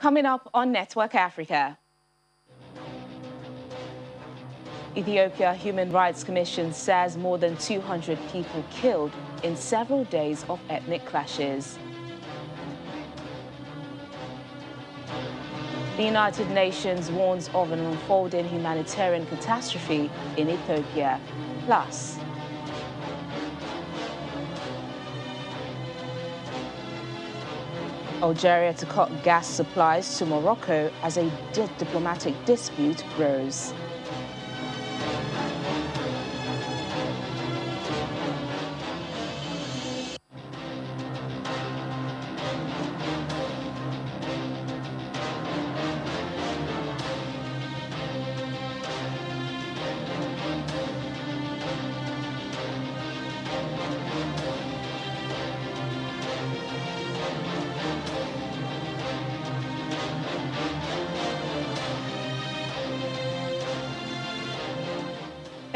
Coming up on Network Africa. Ethiopia Human Rights Commission says more than 200 people killed in several days of ethnic clashes. The United Nations warns of an unfolding humanitarian catastrophe in Ethiopia. Plus, Algeria to cut gas supplies to Morocco as a diplomatic dispute grows.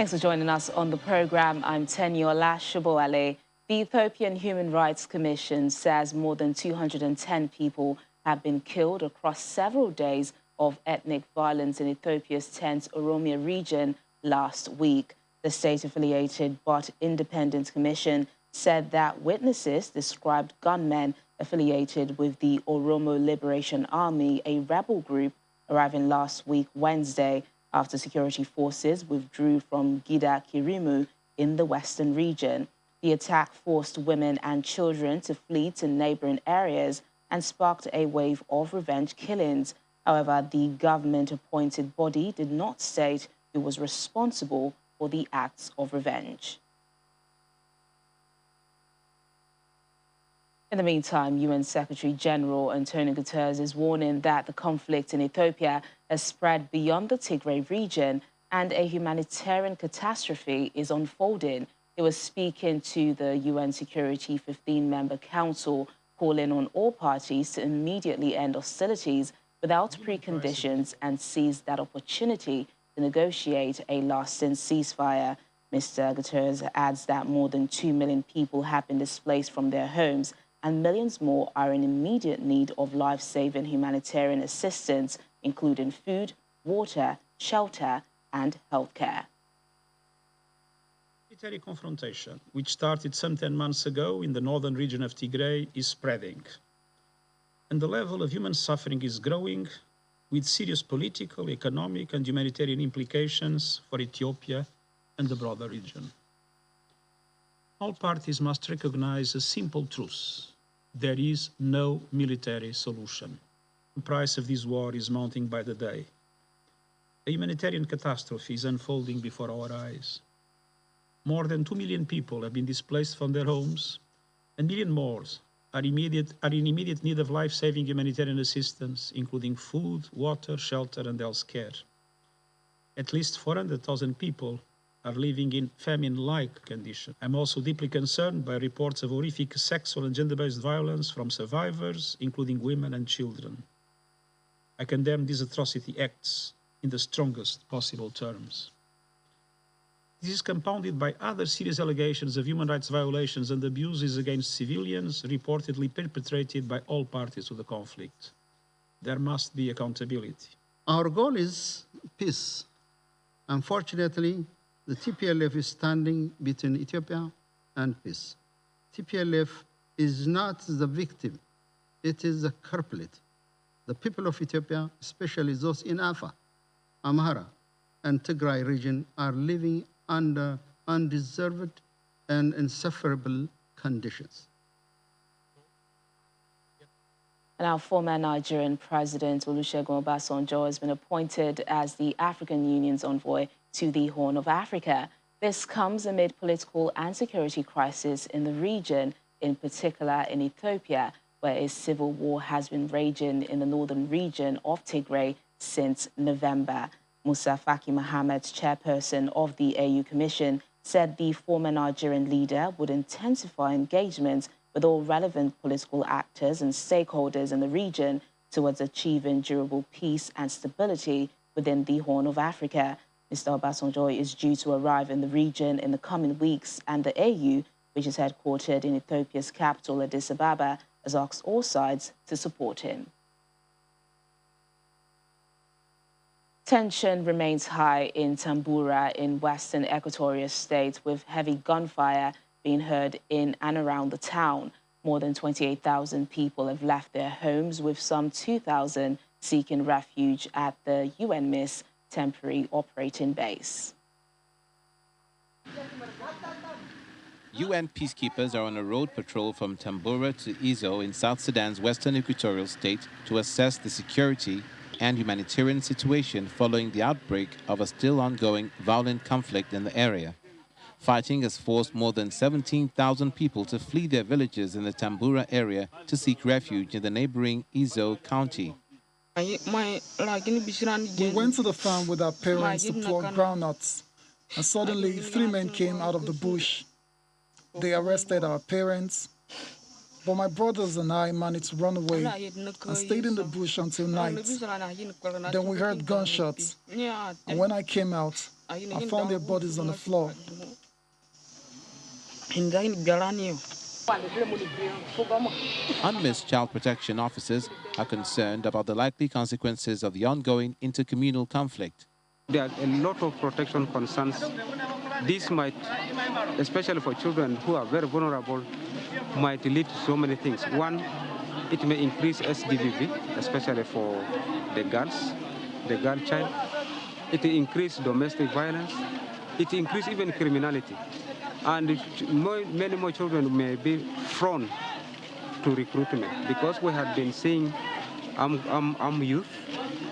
Thanks for joining us on the program. I'm Teniola Shoboale. The Ethiopian Human Rights Commission says more than 210 people have been killed across several days of ethnic violence in Ethiopia's 10th Oromia region last week. The state-affiliated but independent commission said that witnesses described gunmen affiliated with the Oromo Liberation Army, a rebel group, arriving last week Wednesday after security forces withdrew from Gida Kirimu in the western region. The attack forced women and children to flee to neighboring areas and sparked a wave of revenge killings. However, the government-appointed body did not state who was responsible for the acts of revenge. In the meantime, UN Secretary-General Antonio Guterres is warning that the conflict in Ethiopia has spread beyond the Tigray region and a humanitarian catastrophe is unfolding. He was speaking to the UN Security 15-member Council, calling on all parties to immediately end hostilities without preconditions and seize that opportunity to negotiate a lasting ceasefire. Mr. Guterres adds that more than 2 million people have been displaced from their homes and millions more are in immediate need of life-saving humanitarian assistance, including food, water, shelter, and healthcare. Military confrontation, which started some 10 months ago in the northern region of Tigray, is spreading. And the level of human suffering is growing, with serious political, economic, and humanitarian implications for Ethiopia and the broader region. All parties must recognize a simple truth. There is no military solution. The price of this war is mounting by the day. A humanitarian catastrophe is unfolding before our eyes. More than 2 million people have been displaced from their homes, and 1 million more are in immediate need of life-saving humanitarian assistance, including food, water, shelter, and health care. At least 400,000 people are living in famine-like conditions. I'm also deeply concerned by reports of horrific sexual and gender-based violence from survivors, including women and children. I condemn these atrocity acts in the strongest possible terms. This is compounded by other serious allegations of human rights violations and abuses against civilians reportedly perpetrated by all parties to the conflict. There must be accountability. Our goal is peace. Unfortunately, the TPLF is standing between Ethiopia and peace. TPLF is not the victim, it is the culprit. The people of Ethiopia, especially those in Afar, Amhara, and Tigray region, are living under undeserved and insufferable conditions. And our former Nigerian President Olusegun Obasanjo has been appointed as the African Union's envoy to the Horn of Africa. This comes amid political and security crisis in the region, in particular in Ethiopia, where a civil war has been raging in the northern region of Tigray since November. Musa Faki Mohammed, chairperson of the AU Commission, said the former Nigerian leader would intensify engagement with all relevant political actors and stakeholders in the region towards achieving durable peace and stability within the Horn of Africa. Mr. Obasanjo is due to arrive in the region in the coming weeks, and the AU, which is headquartered in Ethiopia's capital, Addis Ababa, has asked all sides to support him. Tension remains high in Tambura in western Equatorial State, with heavy gunfire being heard in and around the town. More than 28,000 people have left their homes, with some 2,000 seeking refuge at the UNMISS temporary operating base. UN peacekeepers are on a road patrol from Tambura to Izo in South Sudan's western equatorial state to assess the security and humanitarian situation following the outbreak of a still ongoing violent conflict in the area. Fighting has forced more than 17,000 people to flee their villages in the Tambura area to seek refuge in the neighboring Izo county. We went to the farm with our parents to pluck groundnuts, and suddenly 3 men came out of the bush. They arrested our parents, but my brothers and I managed to run away and stayed in the bush until night. Then we heard gunshots, and when I came out, I found their bodies on the floor. UNMISS child protection officers are concerned about the likely consequences of the ongoing intercommunal conflict. There are a lot of protection concerns. This might, especially for children who are very vulnerable, might lead to so many things. One, it may increase SDVV, especially for the girls, the girl child. It will increase domestic violence. It will increase even criminality. And many more children may be prone to recruitment, because we have been seeing youth,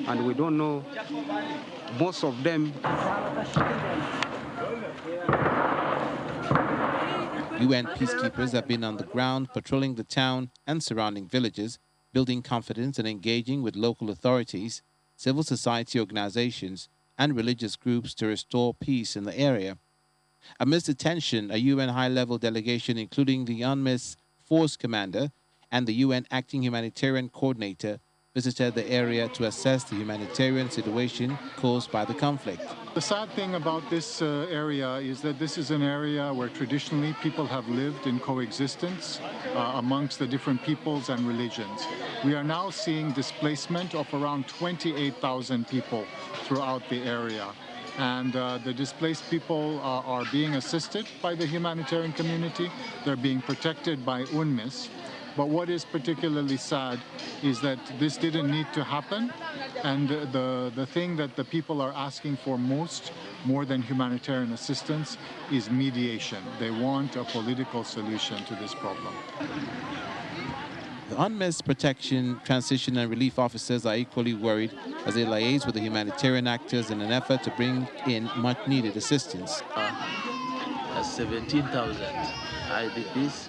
and we don't know most of them. UN peacekeepers have been on the ground patrolling the town and surrounding villages, building confidence and engaging with local authorities, civil society organizations, and religious groups to restore peace in the area. Amidst the tension, a UN high-level delegation, including the UNMISS Force Commander and the UN Acting Humanitarian Coordinator, visited the area to assess the humanitarian situation caused by the conflict. The sad thing about this area is that this is an area where traditionally people have lived in coexistence amongst the different peoples and religions. We are now seeing displacement of around 28,000 people throughout the area. And the displaced people are being assisted by the humanitarian community. They're being protected by UNMISS. But what is particularly sad is that this didn't need to happen. And the thing that the people are asking for most, more than humanitarian assistance, is mediation. They want a political solution to this problem. The UNMISS protection, transition and relief officers are equally worried as they liaise with the humanitarian actors in an effort to bring in much-needed assistance. 17,000 IDPs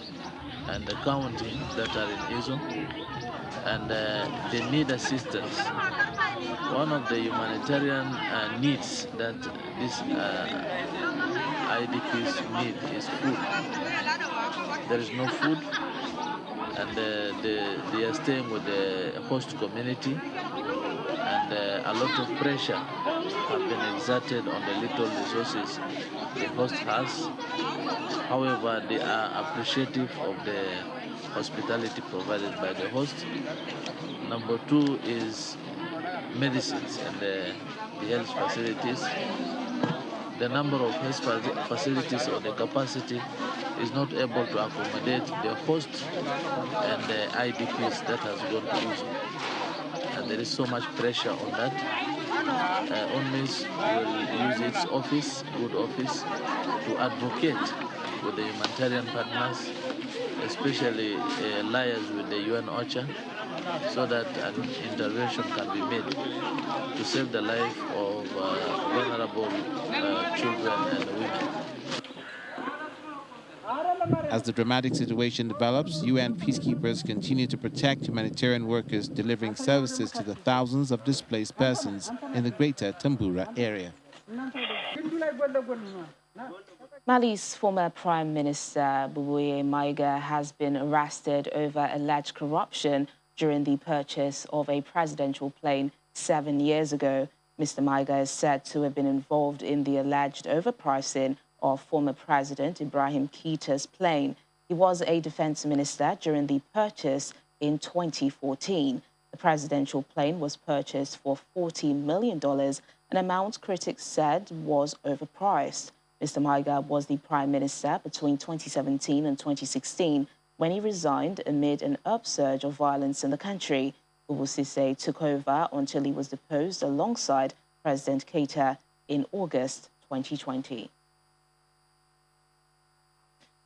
and the counting that are in Izo, and they need assistance. One of the humanitarian needs that these IDPs need is food. There is no food, and they are staying with the host community, and a lot of pressure have been exerted on the little resources the host has. However, they are appreciative of the hospitality provided by the host. Number two is medicines and the health facilities. The number of health facilities or the capacity is not able to accommodate the host and the IDPs that has gone to Izo. And there is so much pressure on that. UNMISS will use its office, good office, to advocate with the humanitarian partners, especially liaise with the UN OCHA, so that an intervention can be made to save the life of vulnerable children and women. As the dramatic situation develops, UN peacekeepers continue to protect humanitarian workers delivering services to the thousands of displaced persons in the greater Tambura area. Mali's former Prime Minister Boubouye Maïga has been arrested over alleged corruption during the purchase of a presidential plane 7 years ago. Mr. Maïga is said to have been involved in the alleged overpricing of former President Ibrahim Keita's plane. He was a defense minister during the purchase in 2014. The presidential plane was purchased for $40 million, an amount critics said was overpriced. Mr. Maiga was the prime minister between 2017 and 2016 when he resigned amid an upsurge of violence in the country. Ubusise took over until he was deposed alongside President Keita in August 2020.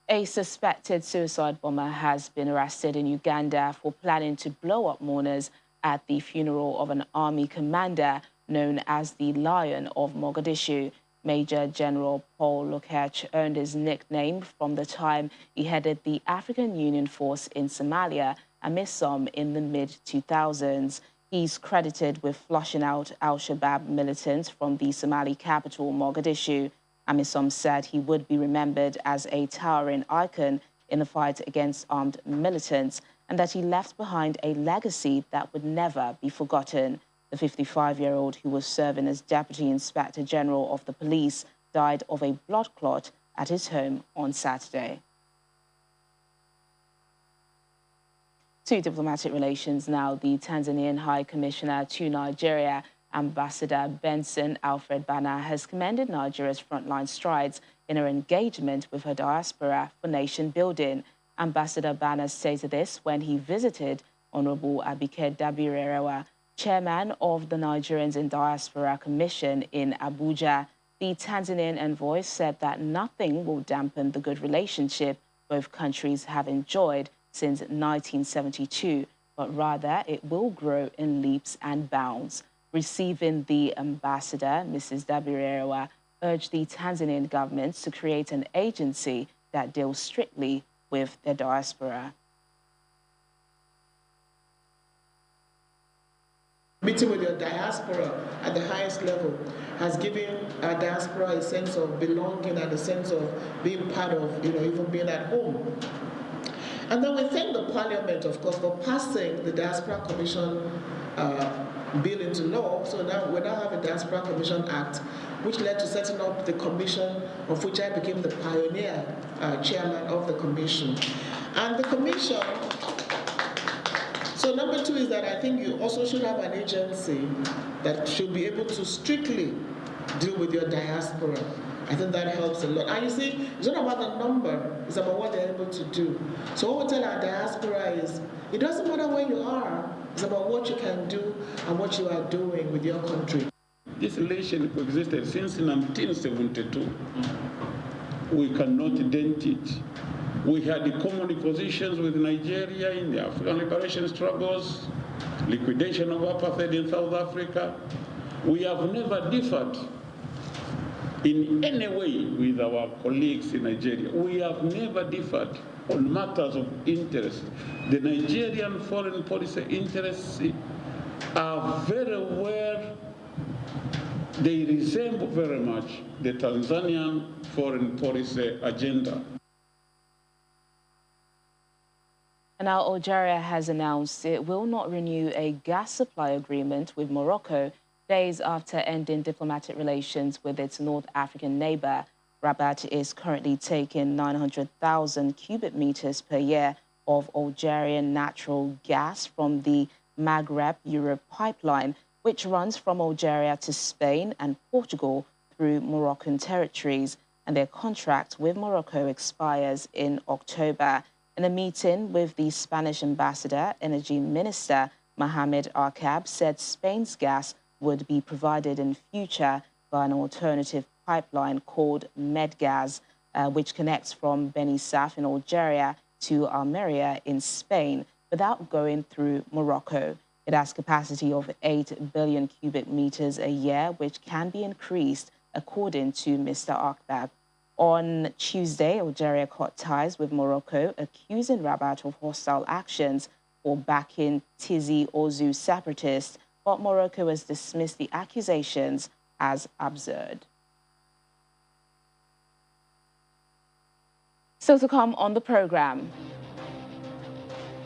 A suspected suicide bomber has been arrested in Uganda for planning to blow up mourners at the funeral of an army commander known as the Lion of Mogadishu. Major General Paul Lokech earned his nickname from the time he headed the African Union Force in Somalia, AMISOM, in the mid-2000s. He's credited with flushing out al-Shabaab militants from the Somali capital, Mogadishu. AMISOM said he would be remembered as a towering icon in the fight against armed militants and that he left behind a legacy that would never be forgotten. The 55-year-old, who was serving as Deputy Inspector General of the police, died of a blood clot at his home on Saturday. To diplomatic relations now, the Tanzanian High Commissioner to Nigeria, Ambassador Benson Alfred Bana, has commended Nigeria's frontline strides in her engagement with her diaspora for nation building. Ambassador Bana stated this when he visited Honorable Abike Dabirerewa, chairman of the Nigerians in Diaspora Commission in Abuja. The Tanzanian envoy said that nothing will dampen the good relationship both countries have enjoyed since 1972, but rather it will grow in leaps and bounds. Receiving the ambassador, Mrs. Dabirerewa urged the Tanzanian government to create an agency that deals strictly with the diaspora. Meeting with your diaspora at the highest level has given our diaspora a sense of belonging and a sense of being part of, even being at home. And then we thank the Parliament, of course, for passing the Diaspora Commission bill into law. So now we now have a Diaspora Commission Act, which led to setting up the commission, of which I became the pioneer chairman of the commission. And the commission. So number two is that I think you also should have an agency that should be able to strictly deal with your diaspora. I think that helps a lot. And you see, it's not about the number, it's about what they're able to do. So what we tell our diaspora is, it doesn't matter where you are, it's about what you can do and what you are doing with your country. This relationship existed since 1972. We cannot dent it. We had common positions with Nigeria in the African liberation struggles, liquidation of apartheid in South Africa. We have never differed in any way with our colleagues in Nigeria. We have never differed on matters of interest. The Nigerian foreign policy interests are very well, they resemble very much the Tanzanian foreign policy agenda. And now Algeria has announced it will not renew a gas supply agreement with Morocco days after ending diplomatic relations with its North African neighbor. Rabat is currently taking 900,000 cubic meters per year of Algerian natural gas from the Maghreb-Europe pipeline, which runs from Algeria to Spain and Portugal through Moroccan territories, and their contract with Morocco expires in October. In a meeting with the Spanish ambassador, Energy Minister Mohamed Arkab said Spain's gas would be provided in future by an alternative pipeline called Medgas, which connects from Beni Suef in Algeria to Almeria in Spain without going through Morocco. It has capacity of 8 billion cubic meters a year, which can be increased, according to Mr. Arkab. On Tuesday, Algeria cut ties with Morocco, accusing Rabat of hostile actions for backing Tizi Ouzou separatists, but Morocco has dismissed the accusations as absurd. Still to come on the program,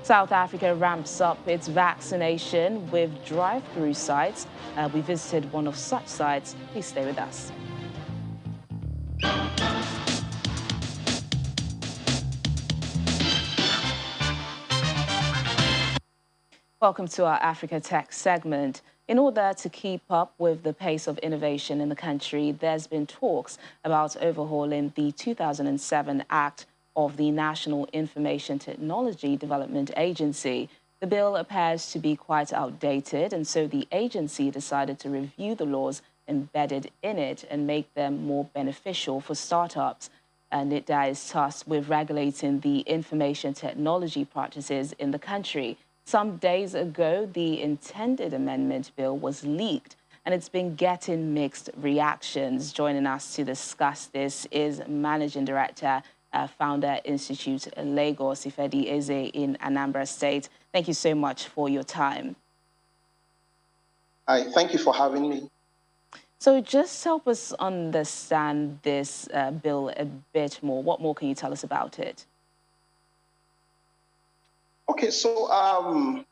South Africa ramps up its vaccination with drive-through sites. We visited one of such sites. Please stay with us. Welcome to our Africa Tech segment. In order to keep up with the pace of innovation in the country, there's been talks about overhauling the 2007 Act of the National Information Technology Development Agency. The bill appears to be quite outdated, and so the agency decided to review the laws embedded in it and make them more beneficial for startups. NITDA is tasked with regulating the information technology practices in the country. Some days ago, the intended amendment bill was leaked, and it's been getting mixed reactions. Joining us to discuss this is Managing Director, Founder Institute Lagos, Ifedi Eze in Anambra State. Thank you so much for your time. Hi, thank you for having me. So just help us understand this bill a bit more. What more can you tell us about it? Okay, so, I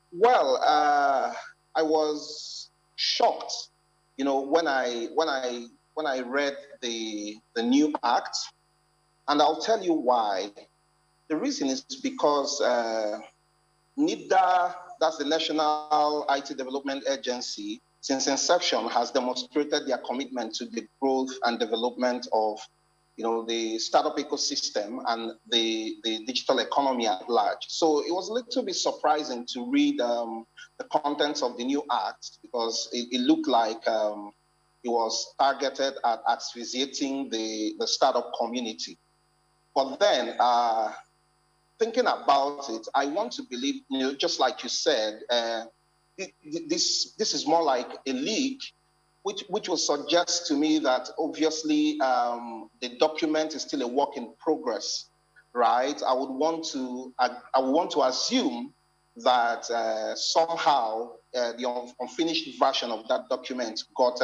was shocked, you know, when I read the new act, and I'll tell you why. The reason is because NITDA, that's the National IT Development Agency, since inception has demonstrated their commitment to the growth and development of, you know, the startup ecosystem and the digital economy at large. So it was a little bit surprising to read the contents of the new act, because it looked like it was targeted at asphyxiating the startup community. But then, thinking about it, I want to believe, you know, just like you said, this is more like a leak, which will suggest to me that obviously the document is still a work in progress, right? I would want to assume that somehow the unfinished version of that document got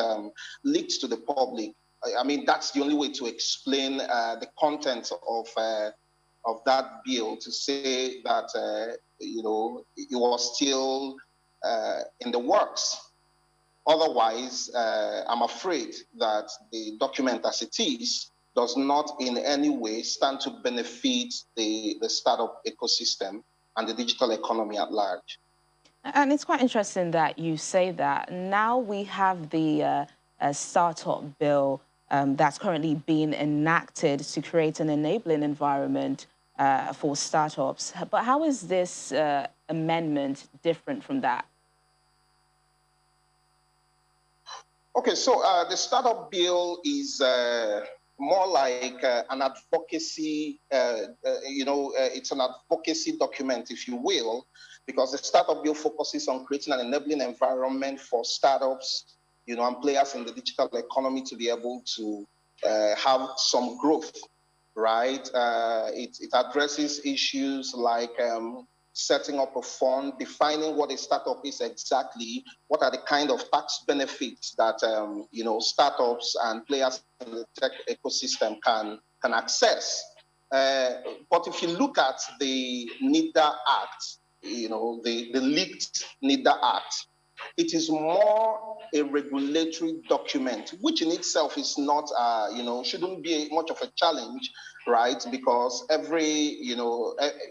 leaked to the public. I mean, that's the only way to explain the content of that bill, to say that you know, it was still in the works. Otherwise, I'm afraid that the document as it is does not in any way stand to benefit the startup ecosystem and the digital economy at large. And it's quite interesting that you say that. Now we have the startup bill that's currently being enacted to create an enabling environment for startups. But how is this amendment different from that? Okay, so the startup bill is more like an advocacy, it's an advocacy document, if you will, because the startup bill focuses on creating an enabling environment for startups, you know, and players in the digital economy to be able to have some growth, right? It addresses issues like setting up a fund, defining what a startup is exactly, what are the kind of tax benefits that you know, startups and players in the tech ecosystem can access. But if you look at the NITDA Act, you know, the leaked NITDA Act, it is more a regulatory document, which in itself is not, you know, shouldn't be much of a challenge, right? Because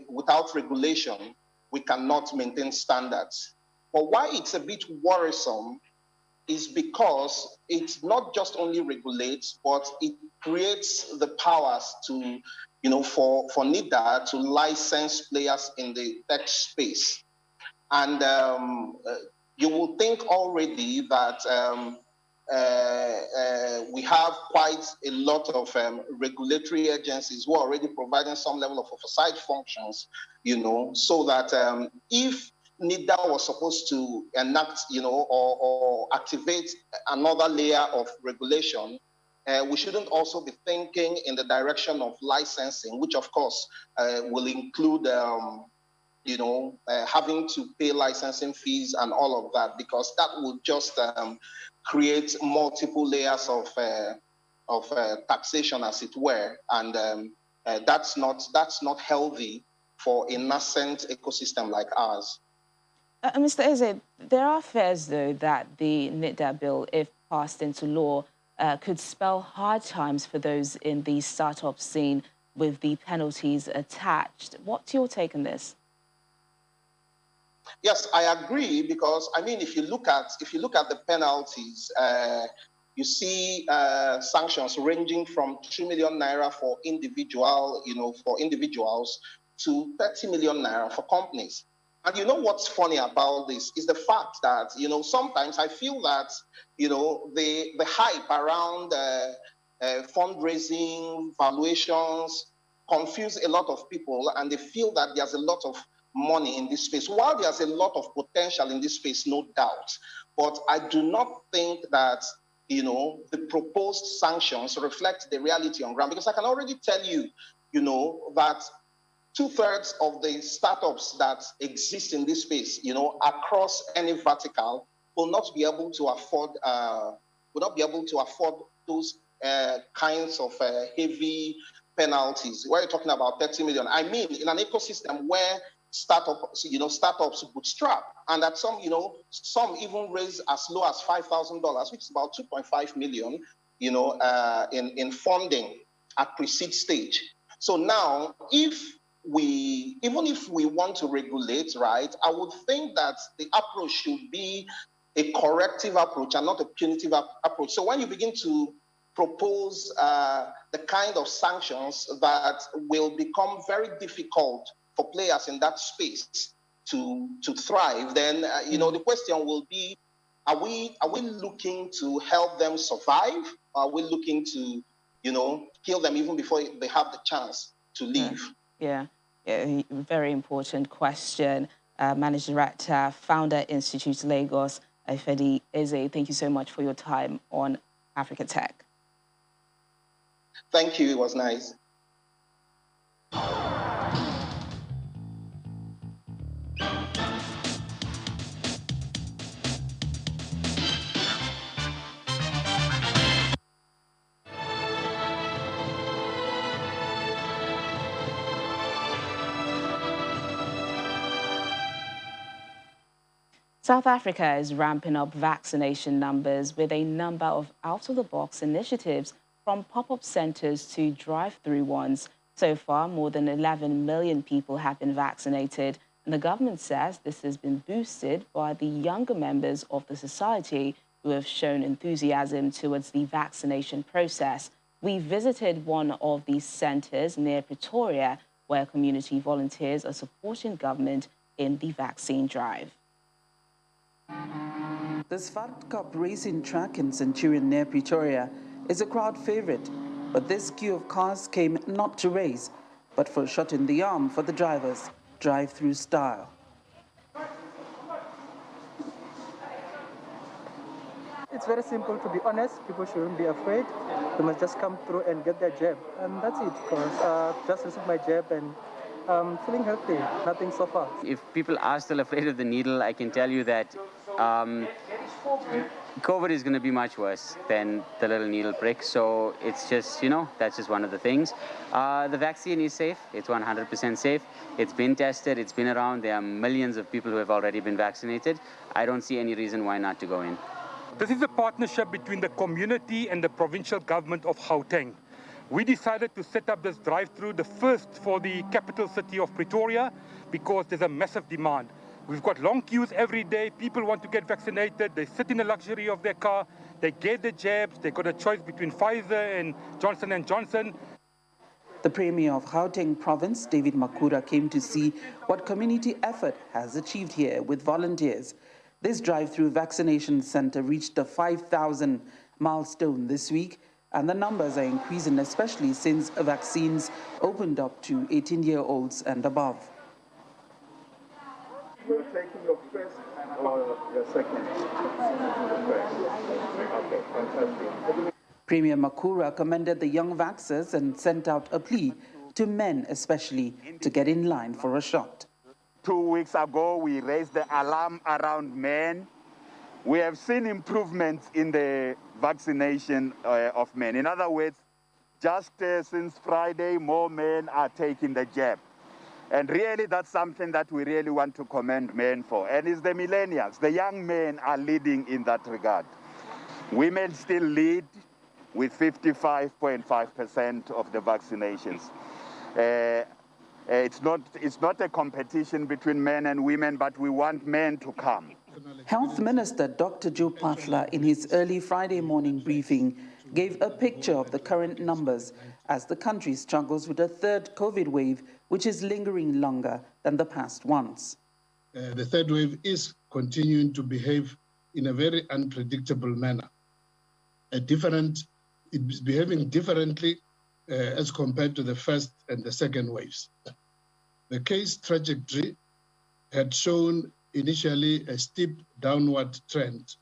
without regulation, we cannot maintain standards. But why it's a bit worrisome is because it not just only regulates, but it creates the powers to, you know, for NITDA to license players in the tech space. And you will think already that we have quite a lot of regulatory agencies who are already providing some level of oversight functions, you know, so that if NITDA was supposed to enact, you know, or activate another layer of regulation, we shouldn't also be thinking in the direction of licensing, which of course will include you know, having to pay licensing fees and all of that, because that would just create multiple layers of taxation, as it were, and that's not healthy for a nascent ecosystem like ours. Mr. Eze, there are fears, though, that the NITDA bill, if passed into law, could spell hard times for those in the startup scene with the penalties attached. What's your take on this? Yes, I agree, because I mean, if you look at the penalties, you see sanctions ranging from 2 million naira for individuals to 30 million naira for companies. And you know what's funny about this is the fact that, sometimes I feel that, the hype around fundraising, valuations confuse a lot of people, and they feel that there's a lot of money in this space. While there's a lot of potential in this space, no doubt, but I do not think that, the proposed sanctions reflect the reality on ground, because I can already tell you, that 2/3 of the startups that exist in this space, across any vertical, will not be able to afford those kinds of heavy penalties. Where you're talking about 30 million, I mean, in an ecosystem where startups bootstrap, and that some even raise as low as $5,000, which is about 2.5 million, in funding at pre-seed stage. So now, even if we want to regulate, right, I would think that the approach should be a corrective approach and not a punitive approach. So when you begin to propose the kind of sanctions that will become very difficult for players in that space to thrive, then the question will be: Are we looking to help them survive? Or are we looking to kill them even before they have the chance to leave? Yeah, very important question. Managing Director, Founder Institute Lagos, Ifedi Eze, thank you so much for your time on Africa Tech. Thank you, it was nice. South Africa is ramping up vaccination numbers with a number of out-of-the-box initiatives, from pop-up centres to drive-through ones. So far, more than 11 million people have been vaccinated, and the government says this has been boosted by the younger members of the society who have shown enthusiasm towards the vaccination process. We visited one of these centres near Pretoria, where community volunteers are supporting government in the vaccine drive. The Sphat Cup racing track in Centurion near Pretoria is a crowd favourite, but this queue of cars came not to race, but for a shot in the arm for the drivers, drive-through style. It's very simple, to be honest. People shouldn't be afraid. They must just come through and get their jab, and that's it. Because just received my jab and feeling healthy, nothing so far. If people are still afraid of the needle, I can tell you that COVID is going to be much worse than the little needle prick. So it's just, that's just one of the things. The vaccine is safe. It's 100% safe. It's been tested. It's been around. There are millions of people who have already been vaccinated. I don't see any reason why not to go in. This is a partnership between the community and the provincial government of Gauteng. We decided to set up this drive-through, the first for the capital city of Pretoria, because there's a massive demand. We've got long queues every day. People want to get vaccinated. They sit in the luxury of their car. They get the jabs. They got a choice between Pfizer and Johnson & Johnson. The Premier of Gauteng Province, David Makura, came to see what community effort has achieved here with volunteers. This drive-through vaccination center reached the 5,000 milestone this week, and the numbers are increasing, especially since vaccines opened up to 18-year-olds and above. You're taking your first or your second? Okay, fantastic. Premier Makura commended the young vaxxers and sent out a plea to men especially to get in line for a shot. 2 weeks ago, we raised the alarm around men. We have seen improvements in the vaccination of men. In other words, just since Friday, more men are taking the jab. And really, that's something that we really want to commend men for. And it's the millennials, the young men are leading in that regard. Women still lead with 55.5% of the vaccinations. It's not a competition between men and women, but we want men to come. Health Minister Dr. Joe Pahla, in his early Friday morning briefing, gave a picture of the current numbers as the country struggles with a third COVID wave, which is lingering longer than the past ones. The third wave is continuing to behave in a very unpredictable manner. It's behaving differently as compared to the first and the second waves. The case trajectory had shown initially a steep downward trend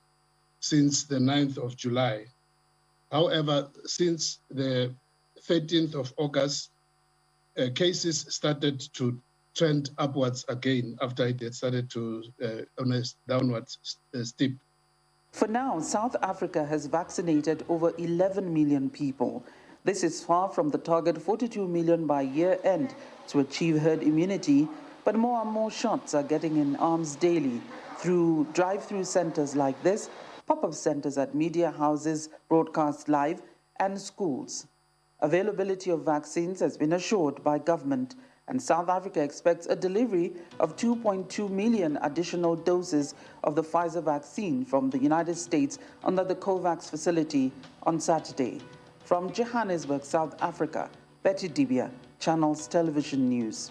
since the 9th of July. However, since the 13th of August, cases started to trend upwards again after it had started to on a downward steep. For now, South Africa has vaccinated over 11 million people. This is far from the target 42 million by year end to achieve herd immunity, but more and more shots are getting in arms daily through drive-through centers like this, pop-up centers at media houses, broadcast live, and schools. Availability of vaccines has been assured by government, and South Africa expects a delivery of 2.2 million additional doses of the Pfizer vaccine from the United States under the COVAX facility on Saturday. From Johannesburg, South Africa, Betty Dibia, Channels Television News.